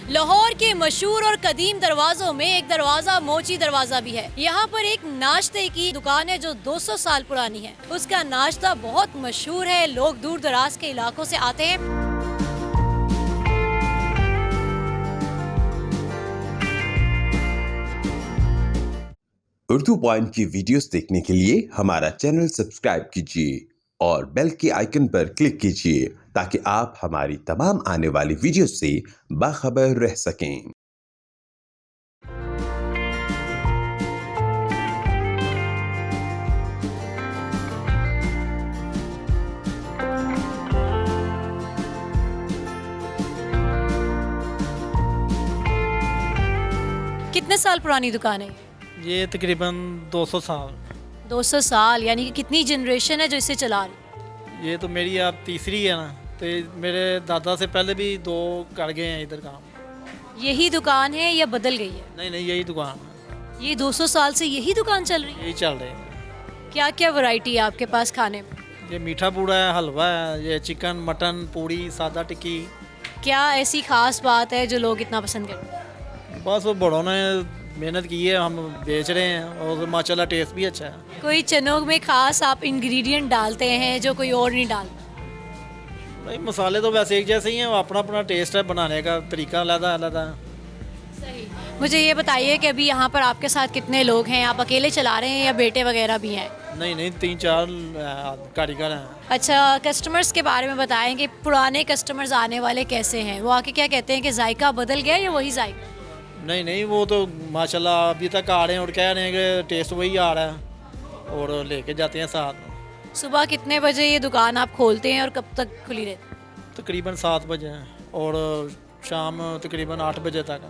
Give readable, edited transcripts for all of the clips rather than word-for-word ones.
लाहौर के मशहूर और कदीम दरवाजों में एक दरवाजा मोची दरवाजा भी है। यहाँ पर एक नाश्ते की दुकान है जो 200 साल पुरानी है। उसका नाश्ता बहुत मशहूर है, लोग दूर दराज के इलाकों से आते हैं। उर्दू पॉइंट की वीडियोस देखने के लिए हमारा चैनल सब्सक्राइब कीजिए और बेल के आइकन पर क्लिक कीजिए ताकि आप हमारी तमाम आने वाली वीडियोस से बाखबर रह सकें। कितने साल पुरानी दुकान है ये तकरीबन 200 साल। 200 साल यानी कि कितनी जनरेशन है जो इसे चला रही? ये तो मेरी आप तीसरी है ना, तो मेरे दादा से पहले भी 2 कर गए हैं इधर काम। यही दुकान है या बदल गई है? नहीं नहीं, यही दुकान है, ये 200 साल से यही दुकान चल रही है? यही चल रहे हैं। क्या क्या वैरायटी है आपके पास खाने में? ये मीठा पूड़ा है, हलवा है, ये चिकन मटन पूड़ी सादा टिक्की। क्या ऐसी खास बात है जो लोग इतना पसंद करते हैं? बस वो बड़ों ने मेहनत की है, हम बेच रहे हैं और माशाल्लाह टेस्ट भी अच्छा है। कोई चनों में खास आप इंग्रेडिएंट डालते हैं जो कोई और नहीं डालता? भाई मसाले तो वैसे एक जैसे ही हैं, वो अपना अपना टेस्ट है, बनाने का तरीका अलग अलग है। सही। मुझे ये बताइए कि अभी यहाँ पर आपके साथ कितने लोग हैं? आप अकेले चला रहे हैं या बेटे वगैरह भी हैं? नहीं नहीं, 3-4 कारीगर हैं। अच्छा, कस्टमर्स के बारे में बताएं कि पुराने कस्टमर्स आने वाले कैसे हैं? वो आके क्या कहते हैं कि जायका बदल गया या वही जायका? नहीं नहीं, वो तो माशाल्लाह अभी तक आ रहे हैं और कह रहे हैं कि टेस्ट वही आ रहा है और लेके जाते हैं साथ। सुबह कितने बजे ये दुकान आप खोलते हैं और कब तक खुली रहती है? तकरीबन 7 बजे और शाम तकरीबन 8 बजे तक।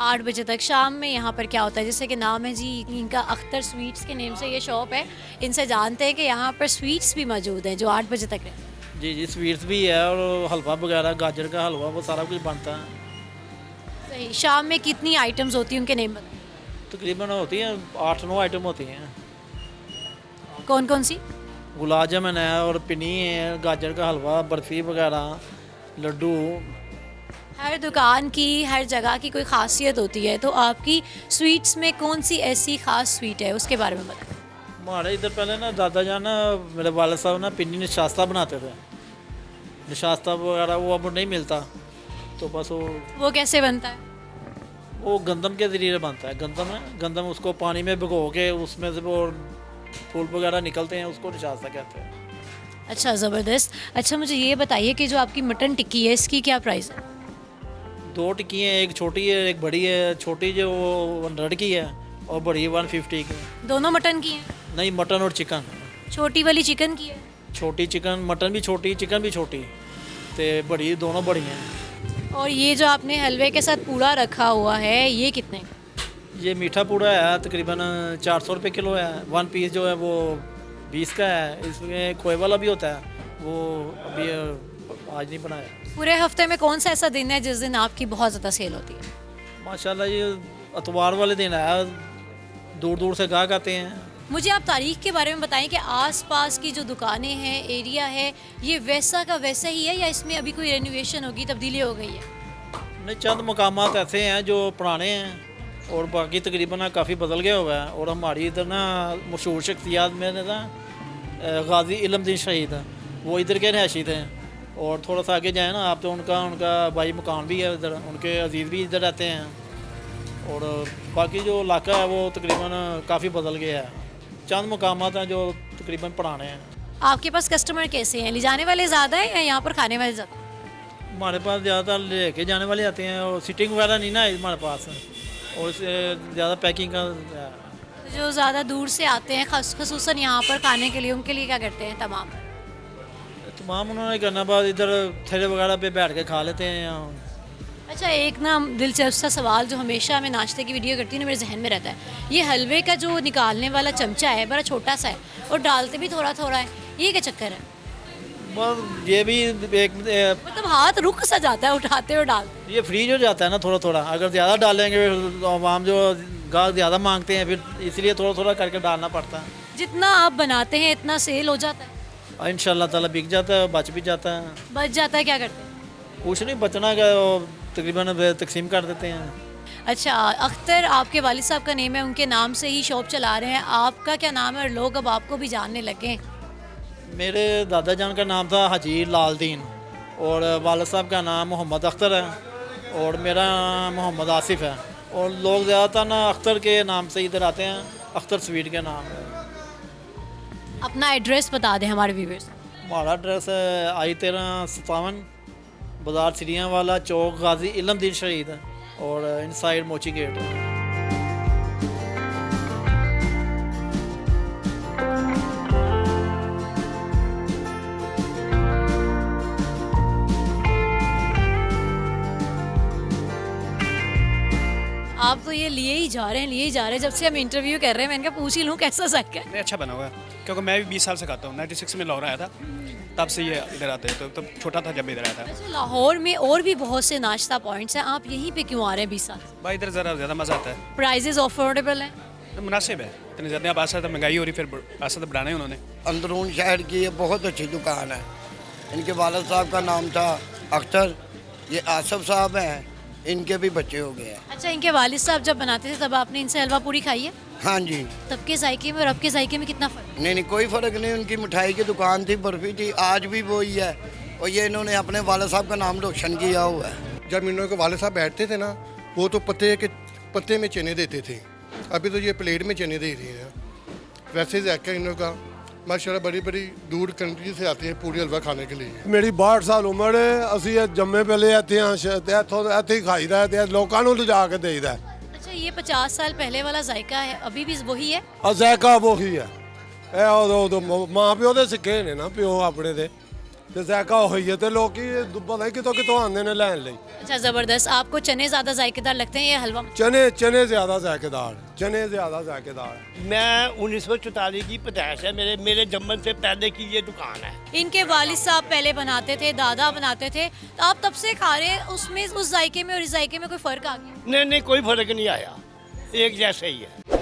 8 बजे तक। शाम में यहाँ पर क्या होता है? जैसे कि नाम है जी इनका, अख्तर स्वीट्स के नेम से ये शॉप है। इनसे जानते हैं कि यहाँ पर स्वीट्स भी मौजूद हैं जो 8 बजे तक रहते हैं। जी जी, स्वीट्स भी है और हलवा वगैरह, गाजर का हलवा, वो सारा कुछ बनता है। सही। शाम में कितनी आइटम्स होती हैं उनके नेम बताएं? तकरीबन होती हैं 8-9 आइटम होती हैं। कौन कौन सी? गुलाब जामुन है और पिनी है, गाजर का हलवा, बर्फ़ी वगैरह, लड्डू। हर दुकान की, हर जगह की कोई खासियत होती है, तो आपकी स्वीट्स में कौन सी ऐसी ख़ास स्वीट है उसके बारे में बताएं। हमारे इधर पहले ना दादा जान ना, मेरे वाले साहब ना पिन्नी निशास्ता बनाते थे। निशास्ता वगैरह वो अब नहीं मिलता, तो बस वो कैसे बनता है? वो गंदम के ज़रिए बनता है। गंदम है, गंदम उसको पानी में भिगो के उसमें से वो फूल वगैरह निकलते हैं, उसको निशास्ता कहते हैं। अच्छा, ज़बरदस्त। अच्छा, मुझे ये बताइए कि जो आपकी मटन टिक्की है इसकी क्या प्राइस है? 2 टिक्की हैं, एक छोटी है एक बड़ी है। छोटी जो 100 की है और बड़ी 150 की। दोनों मटन की हैं? नहीं, मटन और चिकन। छोटी वाली चिकन की है? छोटी चिकन, मटन भी छोटी, चिकन भी छोटी, तो बड़ी दोनों बड़ी हैं। और ये जो आपने हलवे के साथ पूड़ा रखा हुआ है ये कितने का? ये मीठा पूड़ा है, तकरीबन 400 रुपये किलो है। 1 पीस जो है वो 20 का है। इसमें खोए वाला भी होता है, वो अभी आज नहीं बनाया। पूरे हफ्ते में कौन सा ऐसा दिन है जिस दिन आपकी बहुत ज़्यादा सेल होती है? माशाल्लाह ये इतवार वाले दिन है, दूर दूर से गाहक आते हैं। मुझे आप तारीख के बारे में बताएं कि आसपास की जो दुकानें हैं, एरिया है, ये वैसा का वैसा ही है या इसमें अभी कोई रेनोवेशन होगी, तब्दीली हो गई है? नहीं, चंद मकामात ऐसे हैं जो पुराने हैं और बाकी तकरीबन काफ़ी बदल गया हुआ है। और हमारी इधर ना मशहूर शख्सियात में ना गाजी इल्मुद्दीन शहीद है, वो इधर के रहायशी थे। और थोड़ा सा आगे जाए ना आप तो उनका भाई मकान भी है इधर, उनके अजीज़ भी इधर रहते हैं। और बाकी जो इलाका है वो तकरीबन काफ़ी बदल गया है। चंद मकामात हैं जो तकरीबन पुराने हैं। आपके पास कस्टमर कैसे हैं? ले जाने वाले ज़्यादा हैं या यहाँ पर खाने वाले ज़्यादा? हमारे पास ज़्यादातर लेके जाने वाले आते हैं और सीटिंग वगैरह नहीं ना है हमारे पास, और इससे ज़्यादा पैकिंग का। जो ज़्यादा दूर से आते हैं खसूसन यहाँ पर खाने के लिए, उनके लिए क्या करते हैं तमाम उन्होंने करना, बाद इधर ठेले वगैरह पे बैठ के खा लेते हैं यहाँ। अच्छा, एक ना दिलचस्प सा सवाल जो हमेशा मैं नाश्ते की वीडियो करती हूँ ना मेरे जहन में रहता है, ये हलवे का जो निकालने वाला चमचा है बड़ा छोटा सा है और डालते भी थोड़ा थोड़ा है, ये क्या चक्कर है? बस ये भी एक मतलब हाथ रुक सा जाता है उठाते और डालते? ये फ्रीज हो जाता है ना थोड़ा थोड़ा। अगर ज़्यादा डालेंगे तो आवाम जो गाहक ज़्यादा मांगते हैं, फिर इसलिए थोड़ा थोड़ा करके डालना पड़ता है। जितना आप बनाते हैं इतना सेल हो जाता है? इंशाल्लाह ताला बिक जाता है, बच भी जाता है। बच जाता है, क्या करते हैं? कुछ नहीं बचना का, तकरीबन तकसीम कर देते हैं। अच्छा, अख्तर आपके वालिद साहब का नेम है, उनके नाम से ही शॉप चला रहे हैं, आपका क्या नाम है और लोग अब आपको भी जानने लगे? मेरे दादा जान का नाम था हाजी लालदीन और वालिद साहब का नाम मोहम्मद अख्तर है और मेरा मोहम्मद आसिफ है। और लोग ज़्यादातर ना अख्तर के नाम से इधर आते हैं, अख्तर स्वीट के नाम है। अपना एड्रेस बता दें हमारे व्यूअर्स। हमारा एड्रेस है I-1357 बाज़ार सिरियाँ वाला चौक गाजी इलमदीन शहीद और इनसाइड मोची गेट। आप तो ये लिए ही जा रहे हैं, लिए ही जा रहे हैं। जब से हम इंटरव्यू कर रहे हैं, मैंने कहा पूछ ही लूँ कैसा जायका है। नहीं, अच्छा बना हुआ है, क्योंकि मैं भी 20 साल से खाता हूँ। 96 में लाहौर आया था, तब से ये इधर आते हैं। तो तब छोटा था जब इधर आया था। अच्छा, लाहौर में और भी बहुत से नाश्ता पॉइंट्स हैं, आप यहीं पे क्यों आ रहे हैं 20 साल? भाई इधर ज़रा ज़्यादा मज़ा आता है, प्राइजेस अफोर्डेबल हैं? तो मुनासिब है। इतनी ज़्यादा अब आसा था, महंगाई हो रही, फिर आसा तो बढ़ाना है उन्होंने। अंदरून शहर की ये बहुत अच्छी दुकान है। इनके वालिद साहब का नाम था अख्तर, ये आसफ साहब हैं, इनके भी बच्चे हो गए हैं। अच्छा, इनके वालिद साहब जब बनाते थे तब आपने इनसे हलवा पूरी खाई है? हाँ जी। तब के जायके में और अब के जायके में कितना फ़र्क? नहीं, कोई फ़र्क नहीं। उनकी मिठाई की दुकान थी, बर्फ़ी थी, आज भी वही है। और ये इन्होंने अपने वालिद साहब का नाम रोशन किया हुआ है। जब इन्होंने वाले साहब बैठते थे ना, वो तो पत्ते में चने देते थे, अभी तो ये प्लेट में चने दे रहे हैं। वैसे जाकर इन लोगों का माशाल्लाह बड़ी बड़ी दूर कंट्री से आते हैं पूरी हलवा खाने के लिए। मेरी 62 साल उम्र है, ਅਸੀਂ ਜੰਮੇ ਪਹਿਲੇ ਇੱਥੇ ਆ, ਇੱਥੋਂ ਇੱਥੇ ਹੀ ਖਾਈਦਾ ਤੇ ਲੋਕਾਂ ਨੂੰ ਲਿਜਾ ਕੇ ਦੇਈਦਾ। अच्छा, ये 50 साल पहले वाला जायका है, अभी भी वही है? ਅਜ਼ਾਇਕਾ ਉਹੀ ਹੈ, ਇਹ ਉਦੋਂ ਮਾਂ ਪਿਓ ਦੇ ਸਿੱਕੇ ਨੇ ਨਾ, ਪਿਓ ਆਪਣੇ ਦੇ, ਤੇ ਜ਼ਾਇਕਾ ਉਹੀ ਹੈ ਤੇ ਲੋਕੀ ਪਤਾ ਨਹੀਂ ਕਿਤੋਂ ਕਿਤੋਂ ਆਉਂਦੇ ਨੇ ਲੈਣ ਲਈ। अच्छा, ज़बरदस्त। आपको चने ज़्यादा जायकेदार लगते हैं या हलवा? ਚਨੇ ਜ਼ਿਆਦਾ ਜ਼ਾਇकेदार, चने ज़्यादा ज़ायकेदार। मैं 1944 की पैदाइश है, मेरे जन्म से पहले की ये दुकान है। इनके वालिद साहब पहले बनाते थे, दादा बनाते थे, तो आप तब से खा रहे हैं, उसमें उस जायके में और इस जायके में कोई फ़र्क आ गया? नहीं, कोई फर्क नहीं आया, एक जैसे ही है।